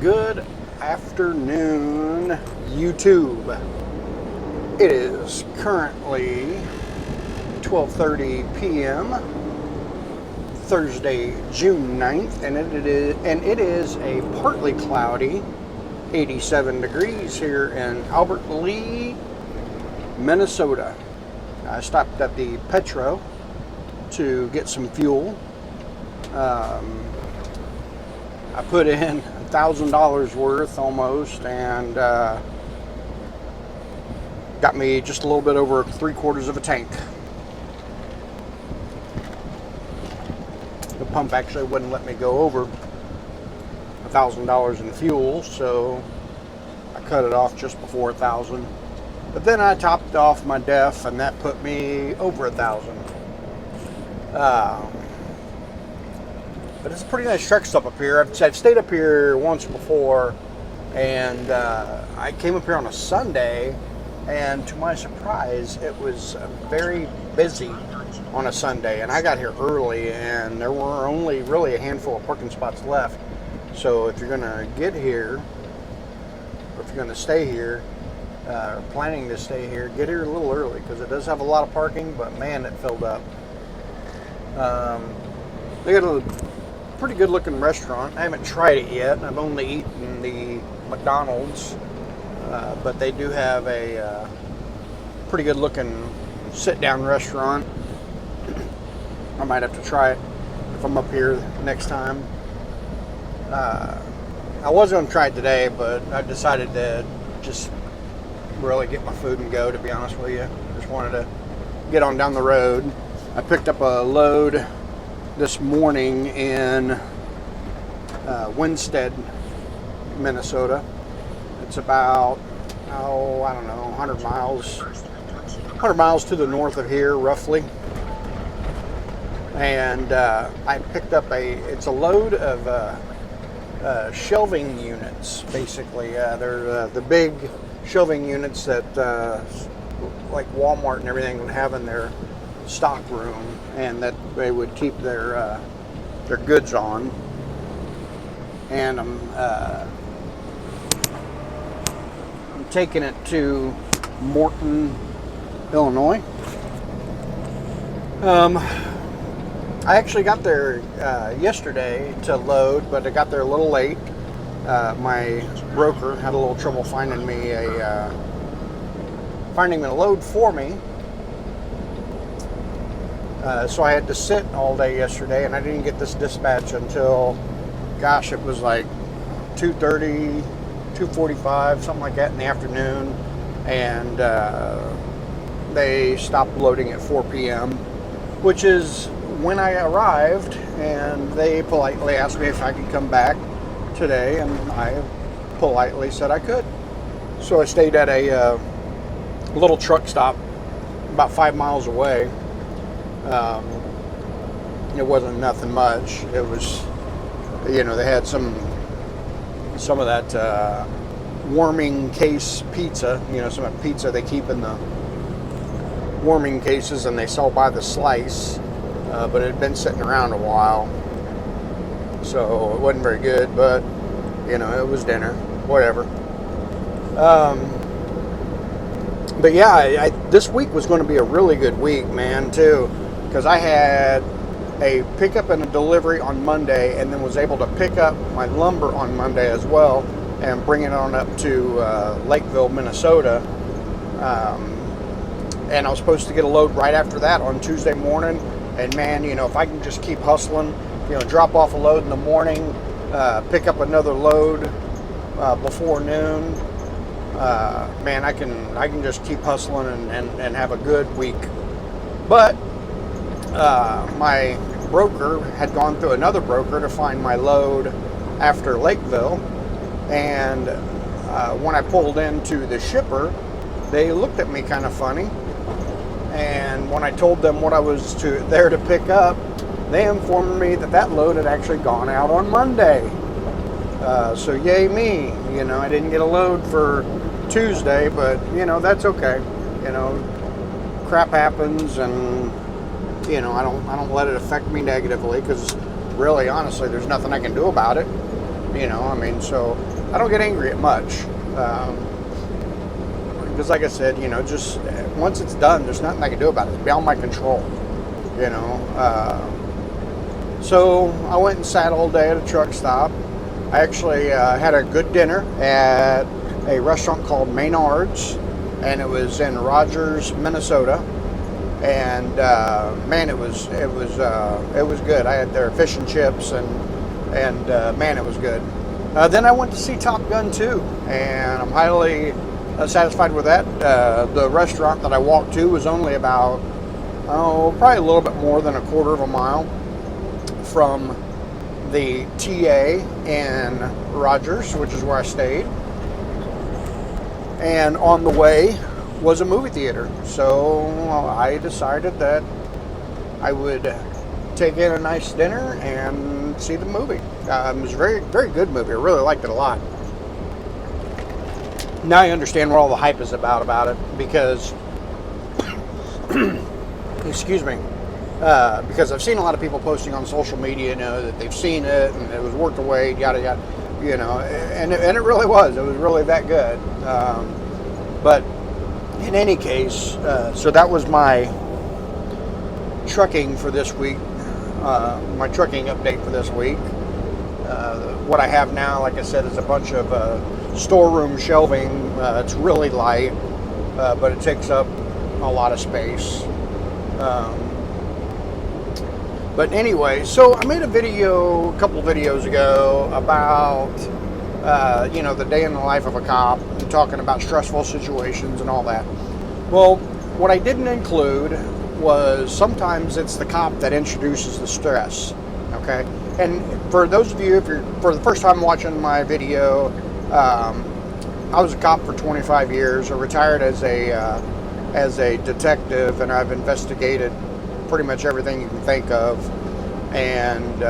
Good afternoon, YouTube. It is currently 12:30 p.m. Thursday, June 9th, and it is a partly cloudy 87 degrees here in Albert Lea, Minnesota. I stopped at the Petro to get some fuel. I put in $1,000 worth almost, and got me just a little bit over 3/4 of a tank. The pump actually wouldn't let me go over $1,000 in fuel, so I cut it off just before 1,000. But then I topped off my def, and that put me over 1,000. But it's a pretty nice truck stop up here. I've stayed up here once before, and I came up here on a Sunday, and to my surprise, it was very busy on a Sunday. And I got here early, and there were only really a handful of parking spots left. So if you're gonna get here, or if you're gonna stay here, or planning to stay here, get here a little early, because it does have a lot of parking, but man, it filled up. They got a pretty good looking restaurant. I haven't tried it yet. I've only eaten the McDonald's, but they do have a pretty good looking sit down restaurant. I might have to try it if I'm up here next time. I was going to try it today, but I decided to just really get my food and go, to be honest with you. Just wanted to get on down the road. I picked up a load this morning in Winstead, Minnesota. It's about, I don't know, 100 miles to the north of here, roughly. And I picked up it's a load of shelving units, basically. They're the big shelving units that like Walmart and everything would have in their stock room, and that they would keep their goods on. And I'm taking it to Morton, Illinois. I actually got there yesterday to load, but I got there a little late. My broker had a little trouble finding me a load for me. So I had to sit all day yesterday, and I didn't get this dispatch until, gosh, it was like 2:30, 2:45, something like that in the afternoon. And they stopped loading at 4 p.m., which is when I arrived, and they politely asked me if I could come back today, and I politely said I could. So I stayed at a little truck stop about 5 miles away. It wasn't nothing much. It was, they had some of that warming case pizza, some of the pizza they keep in the warming cases, and they sell by the slice, but it had been sitting around a while, so it wasn't very good, but it was dinner, whatever. But yeah, this week was going to be a really good week, man, too, because I had a pickup and a delivery on Monday, and then was able to pick up my lumber on Monday as well and bring it on up to Lakeville, Minnesota. And I was supposed to get a load right after that on Tuesday morning. And man, if I can just keep hustling, drop off a load in the morning, pick up another load before noon, man, I can just keep hustling and have a good week. But my broker had gone through another broker to find my load after Lakeville, and when I pulled into the shipper, they looked at me kind of funny. And when I told them what I was there to pick up, they informed me that load had actually gone out on Monday. So yay me, I didn't get a load for Tuesday, but that's okay. Crap happens, and I don't let it affect me negatively, because really, honestly, there's nothing I can do about it. So I don't get angry at much. Because like I said, just once it's done, there's nothing I can do about it. It's beyond my control, So I went and sat all day at a truck stop. I actually had a good dinner at a restaurant called Maynard's, and it was in Rogers, Minnesota. And man, it was good. I had their fish and chips, and man, it was good. Then I went to see Top Gun 2, and I'm highly satisfied with that. The restaurant that I walked to was only about, probably a little bit more than a quarter of a mile from the TA in Rogers, which is where I stayed. And on the way was a movie theater. So I decided that I would take in a nice dinner and see the movie. It was a very, very good movie. I really liked it a lot. Now I understand what all the hype is about it, because excuse me, because I've seen a lot of people posting on social media, that they've seen it and it was worth the wait, yada yada, and it really was. It was really that good. But in any case, so that was my trucking for this week. My trucking update for this week. What I have now, like I said, is a bunch of storeroom shelving. It's really light, but it takes up a lot of space. But anyway, so I made a couple videos ago about, the day in the life of a cop, and talking about stressful situations and all that. Well, what I didn't include was sometimes it's the cop that introduces the stress, okay? And for those of you, if you're for the first time watching my video, I was a cop for 25 years. I retired as a detective, and I've investigated pretty much everything you can think of. And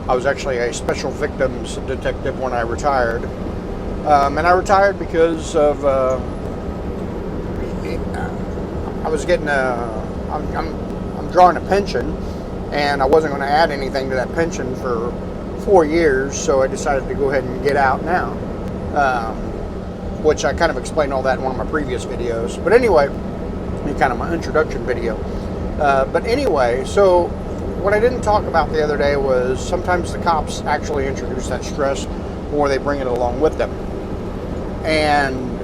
I was actually a special victims detective when I retired. And I retired because of I was getting I'm drawing a pension, and I wasn't going to add anything to that pension for 4 years, so I decided to go ahead and get out now, which I kind of explained all that in one of my previous videos. But anyway, kind of my introduction video. But anyway, so what I didn't talk about the other day was sometimes the cops actually introduce that stress, or they bring it along with them. And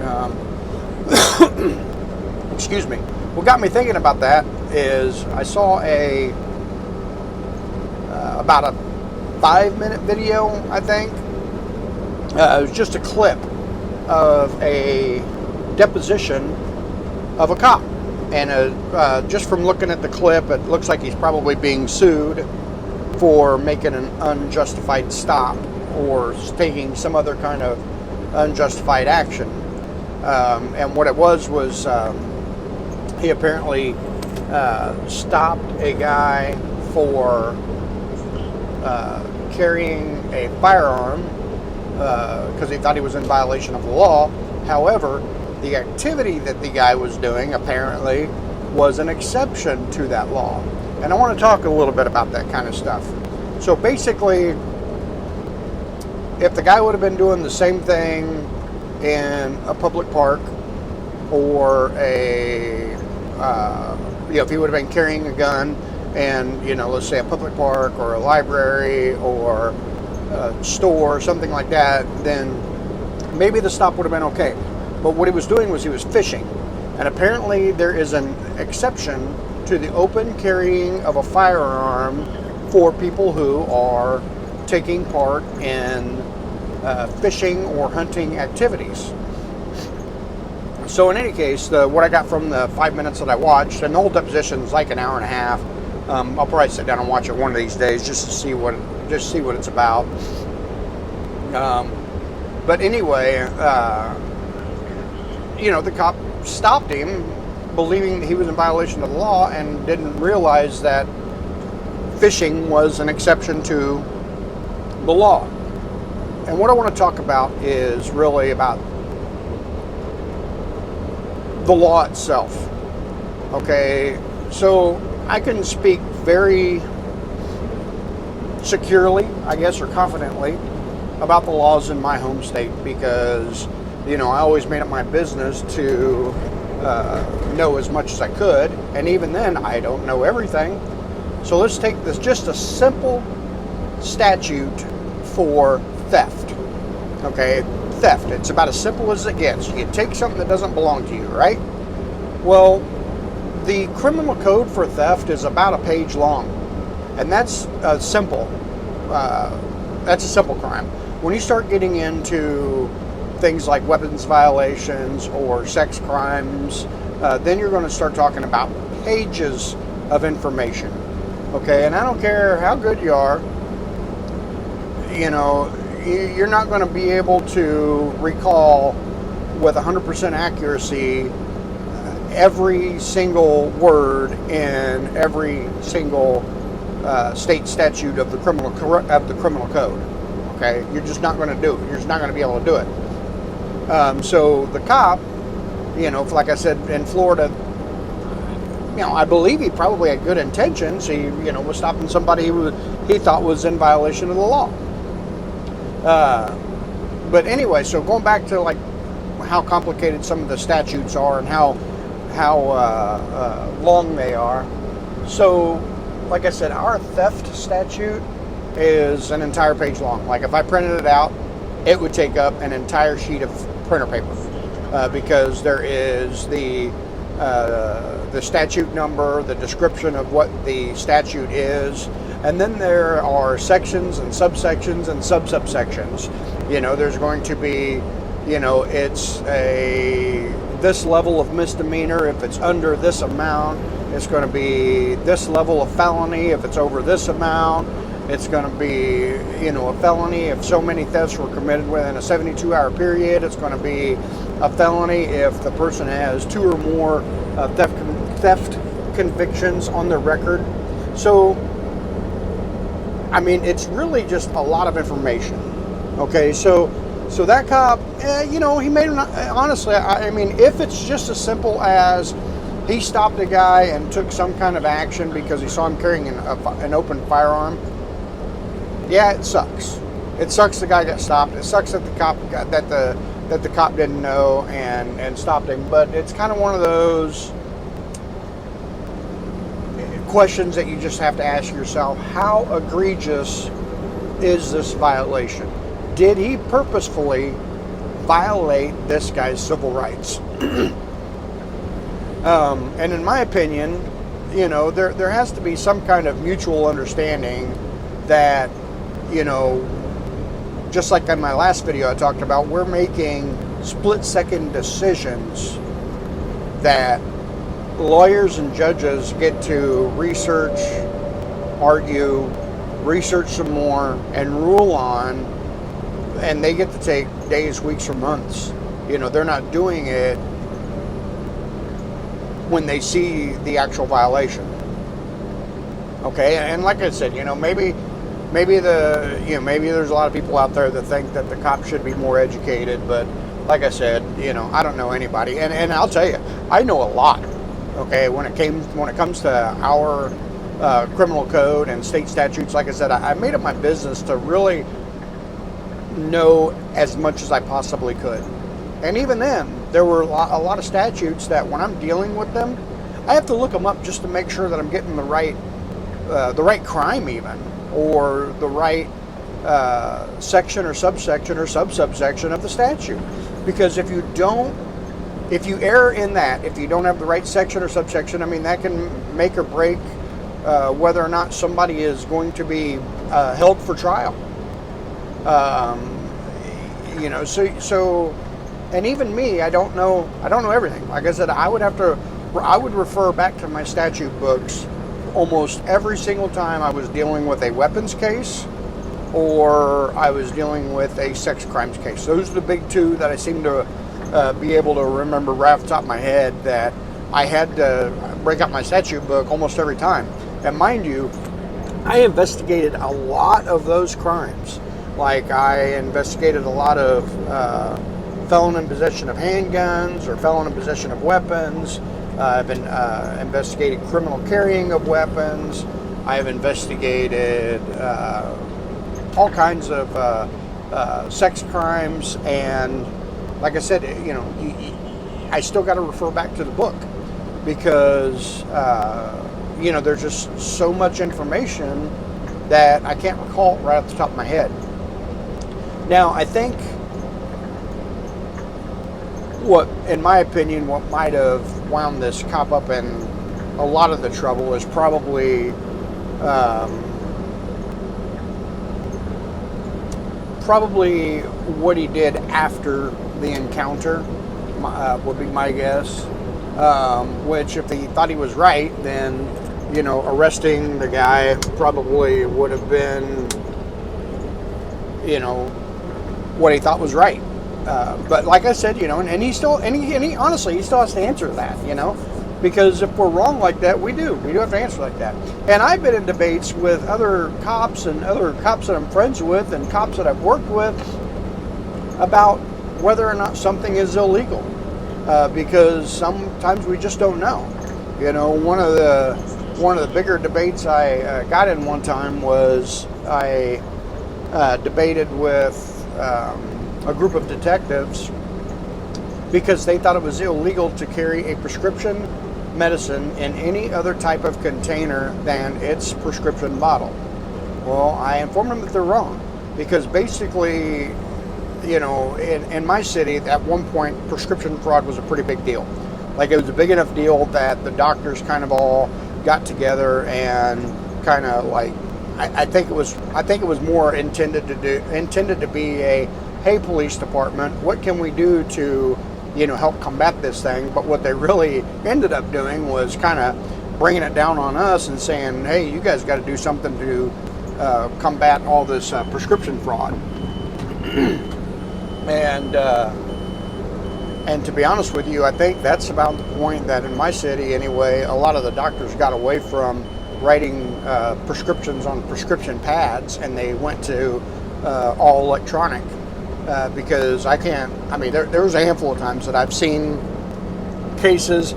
excuse me. What got me thinking about that is I saw about a 5-minute video, I think. It was just a clip of a deposition of a cop. And just from looking at the clip, it looks like he's probably being sued for making an unjustified stop or taking some other kind of unjustified action. And what it was he apparently stopped a guy for carrying a firearm because he thought he was in violation of the law. However, the activity that the guy was doing apparently was an exception to that law. And I want to talk a little bit about that kind of stuff. So basically, if the guy would have been doing the same thing in a public park, or if he would have been carrying a gun and, let's say a public park or a library or a store or something like that, then maybe the stop would have been okay. But what he was doing was he was fishing. And apparently there is an exception to the open carrying of a firearm for people who are taking part in fishing or hunting activities. So in any case, what I got from the 5 minutes that I watched, and the whole deposition is like an hour and a half. I'll probably sit down and watch it one of these days just to see what it's about. But anyway, the cop stopped him, believing that he was in violation of the law, and didn't realize that fishing was an exception to the law. And what I want to talk about is really about the law itself. Okay, so I can speak very securely, I guess, or confidently about the laws in my home state because, I always made it my business to know as much as I could. And even then, I don't know everything. So let's take this, just a simple statute for theft. Okay, theft. It's about as simple as it gets. You take something that doesn't belong to you, right? Well, the criminal code for theft is about a page long, and that's simple. That's a simple crime. When you start getting into things like weapons violations or sex crimes, then you're going to start talking about pages of information. Okay, and I don't care how good you are, you're not going to be able to recall with 100% accuracy every single word in every single state statute of the criminal code. Okay, you're just not going to do it. You're just not going to be able to do it. So the cop, like I said, in Florida, I believe he probably had good intentions. He, was stopping somebody who he thought was in violation of the law. But anyway, so going back to like how complicated some of the statutes are and how long they are. So, like I said, our theft statute is an entire page long. Like if I printed it out, it would take up an entire sheet of printer paper because there is the statute number, the description of what the statute is, and then there are sections and subsections and sub-subsections. There's going to be, it's this level of misdemeanor if it's under this amount. It's going to be this level of felony if it's over this amount. It's going to be, a felony if so many thefts were committed within a 72-hour period. It's going to be a felony if the person has 2 or more theft convictions on their record. So, it's really just a lot of information. Okay, so that cop, he made him, honestly, if it's just as simple as he stopped a guy and took some kind of action because he saw him carrying an open firearm, yeah, it sucks. It sucks the guy got stopped. It sucks that the cop that the cop didn't know and stopped him. But it's kind of one of those questions that you just have to ask yourself: how egregious is this violation? Did he purposefully violate this guy's civil rights? And in my opinion, there has to be some kind of mutual understanding that, just like in my last video I talked about, we're making split-second decisions that lawyers and judges get to research, argue, research some more, and rule on, and they get to take days, weeks, or months. They're not doing it when they see the actual violation. Okay, and like I said, maybe there's a lot of people out there that think that the cops should be more educated, but like I said, I don't know anybody, and I'll tell you, I know a lot. Okay, when it comes to our criminal code and state statutes, like I said, I made it my business to really know as much as I possibly could. And even then, there were a lot of statutes that when I'm dealing with them, I have to look them up just to make sure that I'm getting the right crime even, or the right section or subsection or sub-subsection of the statute. Because if you err in that, if you don't have the right section or subsection, that can make or break whether or not somebody is going to be held for trial. So, and even me, I don't know everything. Like I said, I would refer back to my statute books almost every single time I was dealing with a weapons case or I was dealing with a sex crimes case. Those are the big two that I seem to be able to remember right off the top of my head, that I had to break out my statute book almost every time. And mind you, I investigated a lot of those crimes. Like I investigated a lot of felon in possession of handguns or felon in possession of weapons. I've been investigated criminal carrying of weapons. I've investigated all kinds of sex crimes, and like I said, I still got to refer back to the book because there's just so much information that I can't recall right off the top of my head. Now, I think in my opinion, what might have wound this cop up in a lot of the trouble is probably what he did after the encounter, would be my guess. Which, if he thought he was right, then arresting the guy probably would have been what he thought was right. But like I said, and he honestly, he still has to answer that, because if we're wrong like that, we do have to answer like that. And I've been in debates with other cops and other cops that I'm friends with and cops that I've worked with about whether or not something is illegal, because sometimes we just don't know. One of the bigger debates I got in one time was I debated with a group of detectives because they thought it was illegal to carry a prescription medicine in any other type of container than its prescription bottle. Well, I informed them that they're wrong, because basically, in my city at one point, prescription fraud was a pretty big deal. Like, it was a big enough deal that the doctors kind of all got together and kind of like, I think it was more intended to be a, hey, police department, what can we do to help combat this thing? But what they really ended up doing was kind of bringing it down on us and saying, hey, you guys got to do something to combat all this prescription fraud. And to be honest with you, I think that's about the point that in my city anyway, a lot of the doctors got away from writing prescriptions on prescription pads, and they went to all electronic. Because there was a handful of times that I've seen cases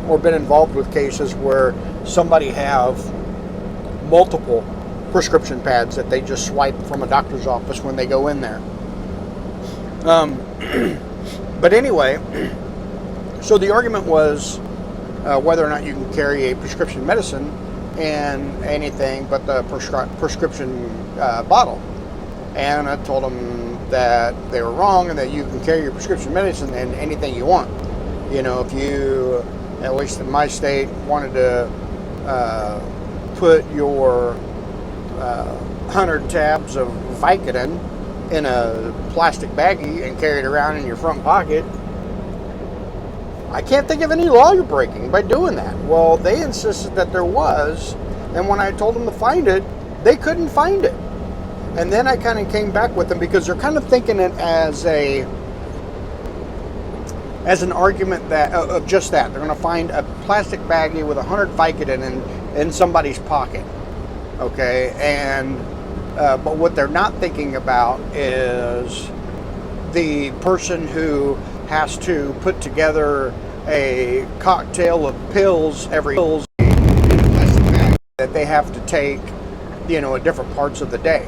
or been involved with cases where somebody have multiple prescription pads that they just swipe from a doctor's office when they go in there. But anyway, so the argument was whether or not you can carry a prescription medicine in anything but the prescription bottle. And I told them that they were wrong and that you can carry your prescription medicine in anything you want. If you, at least in my state, wanted to put your 100 tabs of Vicodin in a plastic baggie and carry it around in your front pocket, I can't think of any law you're breaking by doing that. Well, they insisted that there was, and when I told them to find it, they couldn't find it. And then I kind of came back with them because they're kind of thinking it as an argument that of just that. They're going to find a plastic baggie with 100 Vicodin in somebody's pocket. Okay, and but what they're not thinking about is the person who has to put together a cocktail of pills that they have to take, at different parts of the day.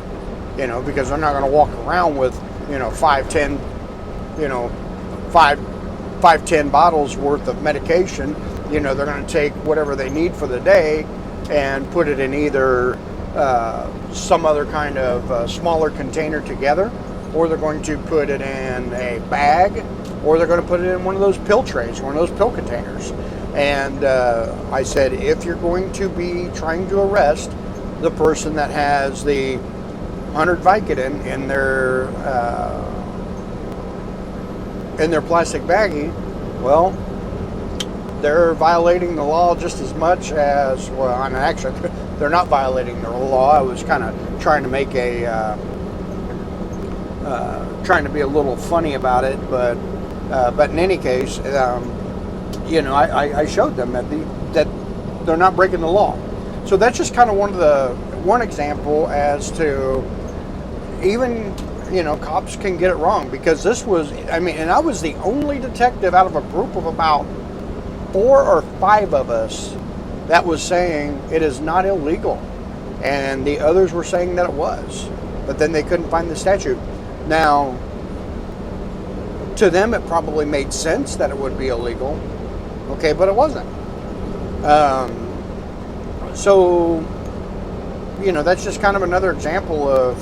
Because they're not going to walk around with, 5-10 bottles worth of medication. They're going to take whatever they need for the day and put it in either some other kind of smaller container together, or they're going to put it in a bag, or they're going to put it in one of those pill trays, one of those pill containers. And I said, if you're going to be trying to arrest the person that has the 100 Vicodin in their plastic baggie, well, they're violating the law just as much as, well, and actually, they're not violating the law. I was kind of trying to make trying to be a little funny about it, but in any case, I showed them that they're not breaking the law. So that's just kind of one example as to even, cops can get it wrong, because this was, and I was the only detective out of a group of about 4 or 5 of us that was saying it is not illegal, and the others were saying that it was, but then they couldn't find the statute. Now, to them, it probably made sense that it would be illegal. Okay, but it wasn't. So, that's just kind of another example of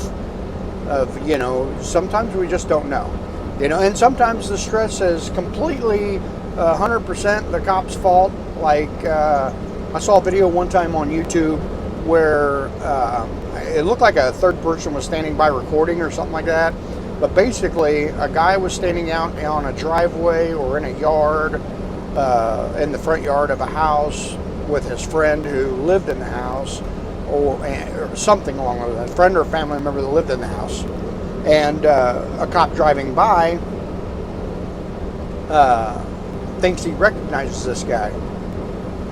sometimes we just don't know. And sometimes the stress is completely 100% the cop's fault. Like, I saw a video one time on YouTube where it looked like a third person was standing by recording or something like that. But basically, a guy was standing out on a driveway or in a yard, in the front yard of a house with his friend who lived in the house, or something along those lines. A friend or a family member that lived in the house. And a cop driving by thinks he recognizes this guy.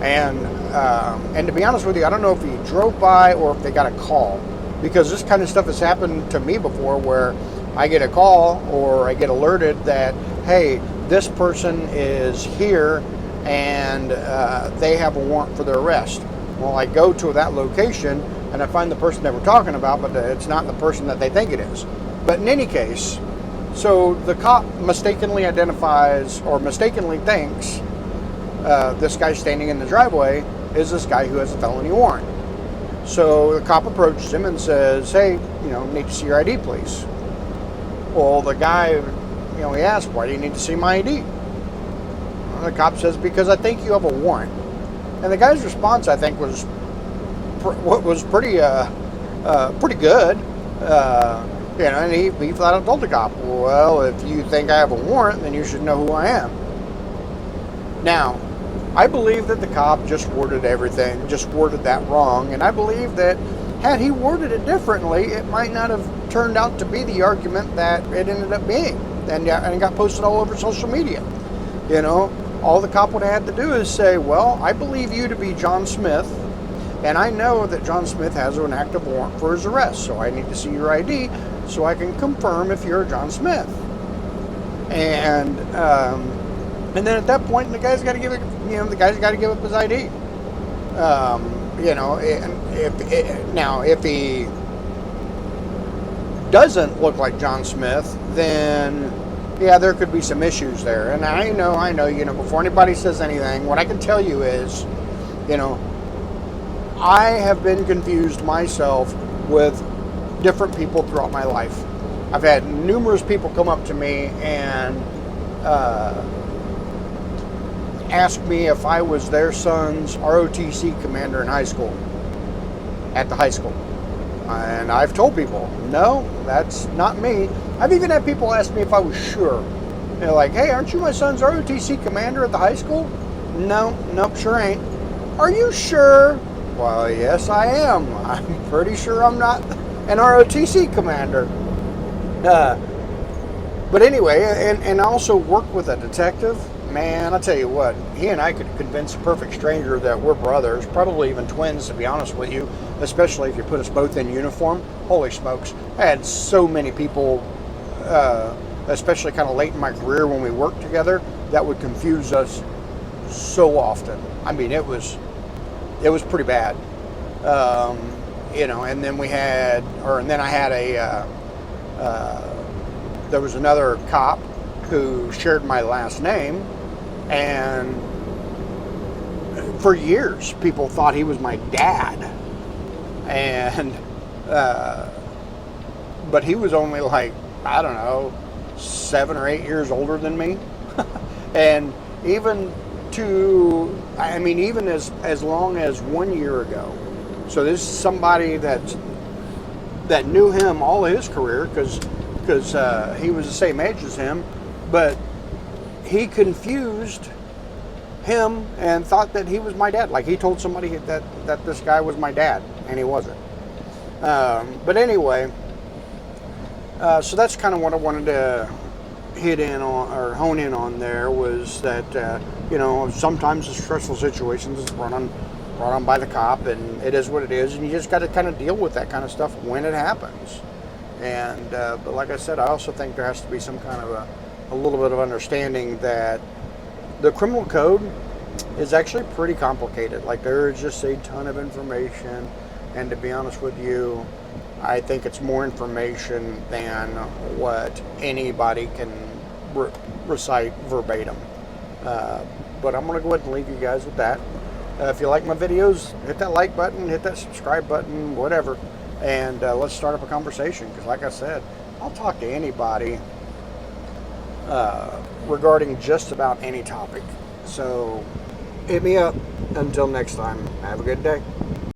And to be honest with you, I don't know if he drove by or if they got a call, because this kind of stuff has happened to me before, where I get a call or I get alerted that, hey, this person is here and they have a warrant for their arrest. Well, I go to that location and I find the person that we're talking about, but it's not the person that they think it is. But in any case, so the cop mistakenly identifies or mistakenly thinks this guy standing in the driveway is this guy who has a felony warrant. So the cop approaches him and says, hey, need to see your ID, please. Well, the guy, he asked, why do you need to see my ID? The cop says, because I think you have a warrant. And the guy's response, I think, was pretty good. And he flat out told the cop, well, if you think I have a warrant, then you should know who I am. Now, I believe that the cop just worded that wrong. And I believe that had he worded it differently, it might not have turned out to be the argument that it ended up being. And it got posted all over social media. All the cop would have had to do is say, well, I believe you to be John Smith, and I know that John Smith has an active warrant for his arrest, so I need to see your ID so I can confirm if you're John Smith. And then at that point, the guy's got to give up his ID. If he doesn't look like John Smith, then yeah, there could be some issues there. And I know, before anybody says anything, what I can tell you is, I have been confused myself with different people throughout my life. I've had numerous people come up to me and ask me if I was their son's ROTC commander in high school, at the high school. And I've told people, no, that's not me. I've even had people ask me if I was sure. They're like, hey, aren't you my son's ROTC commander at the high school? Nope, sure ain't. Are you sure? Well, yes, I am. I'm pretty sure I'm not an ROTC commander. But anyway, and I also work with a detective. Man, I'll tell you what, he and I could convince a perfect stranger that we're brothers, probably even twins, to be honest with you, especially if you put us both in uniform. Holy smokes. I had so many people, especially kind of late in my career when we worked together, that would confuse us so often. I mean, it was pretty bad. And then I had there was another cop who shared my last name, and for years people thought he was my dad, and but he was only like, I don't know, 7 or 8 years older than me. And even as long as 1 year ago. So this is somebody that knew him all his career, because he was the same age as him, but he confused him and thought that he was my dad. Like, he told somebody that this guy was my dad, and he wasn't. But anyway, so that's kind of what I wanted to hit in on, or hone in on there, was that sometimes the stressful situations is brought on by the cop, and it is what it is, and you just got to kind of deal with that kind of stuff when it happens. And but like I said, I also think there has to be some kind of a little bit of understanding that the criminal code is actually pretty complicated. Like, there is just a ton of information, and to be honest with you, I think it's more information than what anybody can recite verbatim. But I'm going to go ahead and leave you guys with that. If you like my videos, hit that like button, hit that subscribe button, whatever. And let's start up a conversation. Because like I said, I'll talk to anybody regarding just about any topic. So hit me up. Until next time, have a good day.